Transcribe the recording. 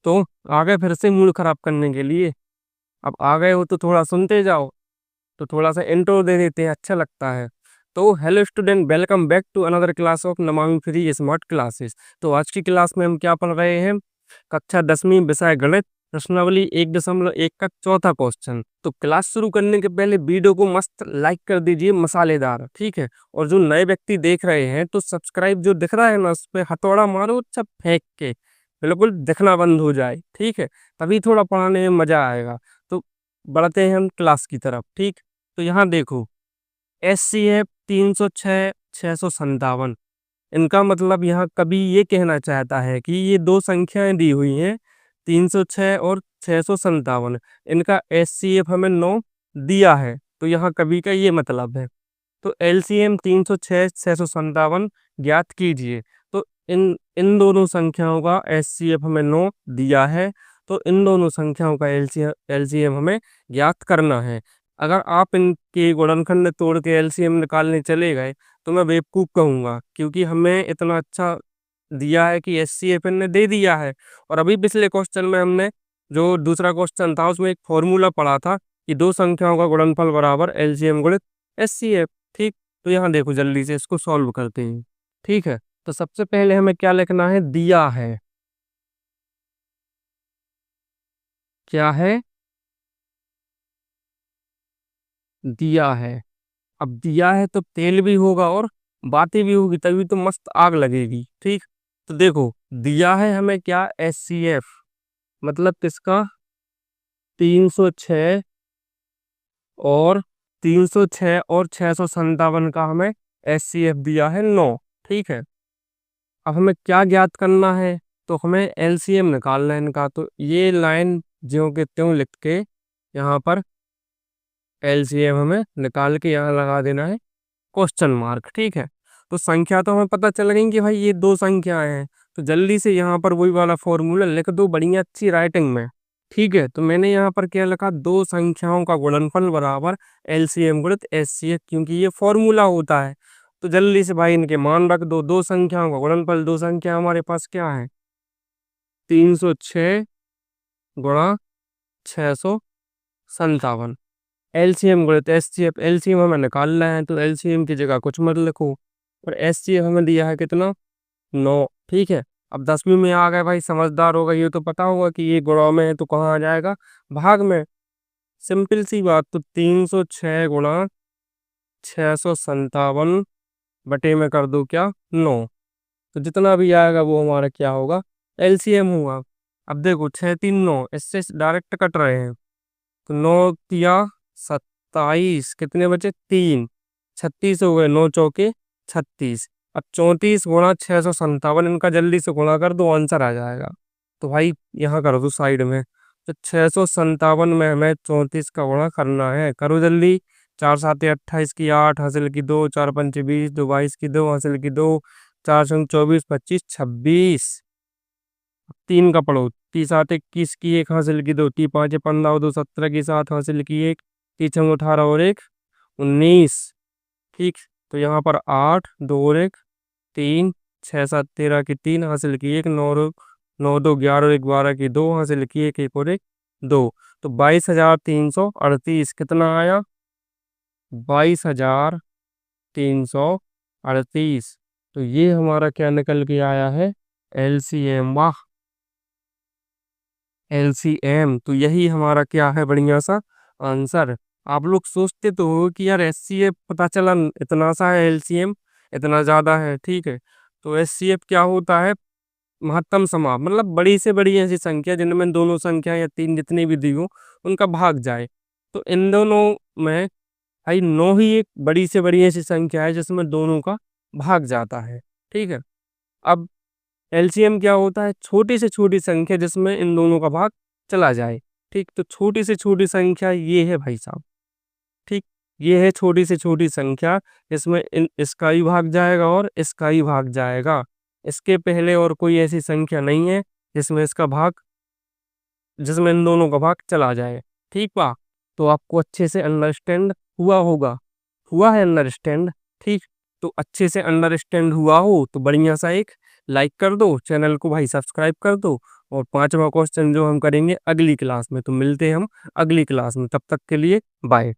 तो आ गए फिर से मूड खराब करने के लिए। अब आ गए हो तो थोड़ा सुनते जाओ। तो थोड़ा सा इंट्रो दे देते हैं, अच्छा लगता है। तो hello student, welcome back to another class of Namami free smart classes. तो आज की क्लास में हम क्या पढ़ रहे हैं? कक्षा 10वीं विषय गणित, प्रश्नावली 1.1 का चौथा क्वेश्चन। तो क्लास शुरू करने के पहले वीडियो को मस्त लाइक कर दीजिए, मसालेदार, ठीक है। और जो नए व्यक्ति देख रहे हैं तो सब्सक्राइब जो दिख रहा है ना, उस पर हथौड़ा मारो, अच्छा फेंक के, बिल्कुल दिखना बंद हो जाए, ठीक है। तभी थोड़ा पढ़ाने में मजा आएगा। तो बढ़ते हैं हम क्लास की तरफ, ठीक। तो यहाँ देखो, SCF 306 657, इनका मतलब यहाँ कभी ये कहना चाहता है कि ये दो संख्याएं दी हुई हैं, 306 और 657। इनका SCF हमें 9 दिया है। तो यहाँ कभी का ये मतलब है। तो LCM 306 657 ज्ञात कीजिए। तो इन इन दोनों संख्याओं का SCF हमें 9 दिया है। तो इन दोनों संख्याओं का LCM हमें ज्ञात करना है। अगर आप इनके गुणनखंड तोड़ के LCM निकालने चले गए तो मैं बेवकूफ़ कहूँगा, क्योंकि हमें इतना अच्छा दिया है कि SCF ने दे दिया है। और अभी पिछले क्वेश्चन में हमने जो दूसरा क्वेश्चन था उसमें एक फॉर्मूला पढ़ा था कि दो संख्याओं का गुणनफल बराबर LCM गुणित SCF, ठीक। तो यहाँ देखो, जल्दी से इसको सॉल्व करते हैं, ठीक है। तो सबसे पहले हमें क्या लिखना है? दिया है। क्या है? दिया है। अब दिया है तो तेल भी होगा और बातें भी होगी, तभी तो मस्त आग लगेगी, ठीक। तो देखो, दिया है हमें क्या? SCF, मतलब किसका? 306 और 306 और 657 का हमें SCF दिया है 9, ठीक है। अब हमें क्या ज्ञात करना है? तो हमें LCM निकालना है इनका। तो ये लाइन ज्यों के त्यों लिख के यहाँ पर LCM हमें निकाल के यहाँ लगा देना है क्वेश्चन मार्क, ठीक है। तो संख्या तो हमें पता चल गई कि भाई ये दो संख्याएं हैं। तो जल्दी से यहाँ पर वही वाला फॉर्मूला लिख दो, बढ़िया अच्छी राइटिंग में, ठीक है। तो मैंने यहाँ पर क्या लिखा? दो संख्याओं का गुणनफल बराबर LCM गुणित SCF, क्योंकि ये फॉर्मूला होता है। तो जल्दी से भाई इनके मान रख दो। दो संख्याओं का गुणनफल, दो संख्या हमारे पास क्या है? 306 गुणा 657। LCM गुणित SCF, LCM हमें निकालना है तो LCM की जगह कुछ मत लिखो। और SCF हमें दिया है कितना? 9, ठीक है। अब 10वीं में आ गए भाई, समझदार हो गए, ये तो पता होगा कि ये गुणा में है तो कहाँ आ जाएगा? भाग में। सिंपल सी बात। तो 306 गुणा 657 बटे में कर दो क्या? 9। तो जितना भी आएगा वो हमारा क्या होगा? LCM हुआ। अब देखो, 6 3 9, इससे डायरेक्ट कट रहे हैं। तो 9 तिया 27, कितने बचे? 3, 36 हो गए। 9 चौके 36। अब 34 गुणा 657, इनका जल्दी से गुणा कर दो, आंसर आ जाएगा। तो भाई यहाँ कर दो साइड में। तो 657 में हमें 34 का गुणा करना है, करो जल्दी। 4 7 28 की 8 हासिल की 2, 4 5 20, 2 22 की 2 हासिल की 2, 4 6 24 25 26। 3 का पढ़ो। 3 7 21 की 1 हासिल की 2, 3 5 15 2 17 की 7 हासिल की 1, 3 6 18 और 1 19, ठीक। तो यहाँ पर 8 2 और 1 3, 6 7 13 की 3 हासिल की 1, 9 9 2 11 और 1 12 की 2 हासिल की 1 1 और 1 2। तो 22,338 कितना आया? 22,338। तो ये हमारा क्या निकल के आया है? LCM। वाह, LCM। तो यही हमारा क्या है? बढ़िया सा आंसर। आप लोग सोचते तो हो कि यार SCF पता चला इतना सा है, LCM इतना ज्यादा है, ठीक है। तो SCF क्या होता है? महत्तम समाप, मतलब बड़ी से बड़ी ऐसी संख्या जिनमें दोनों संख्या या तीन जितनी भी दी हो उनका भाग जाए। तो इन दोनों में भाई 9 ही एक बड़ी से बड़ी ऐसी संख्या है जिसमें दोनों का भाग जाता है, ठीक है। अब LCM क्या होता है? छोटी से छोटी संख्या जिसमें इन दोनों का भाग चला जाए, ठीक। तो छोटी से छोटी संख्या ये है भाई साहब, ठीक। ये है छोटी से छोटी संख्या, इसमें इसका ही भाग जाएगा और इसका ही भाग जाएगा। इसके पहले और कोई ऐसी संख्या नहीं है जिसमें इसका भाग, जिसमें इन दोनों का भाग चला जाए, ठीक बा। तो आपको अच्छे से अंडरस्टैंड हुआ होगा। हुआ है अंडरस्टैंड, ठीक। तो अच्छे से अंडरस्टैंड हुआ हो तो बढ़िया सा एक लाइक कर दो, चैनल को भाई सब्सक्राइब कर दो। और 5वां क्वेश्चन जो हम करेंगे अगली क्लास में। तो मिलते हैं हम अगली क्लास में, तब तक के लिए बाय।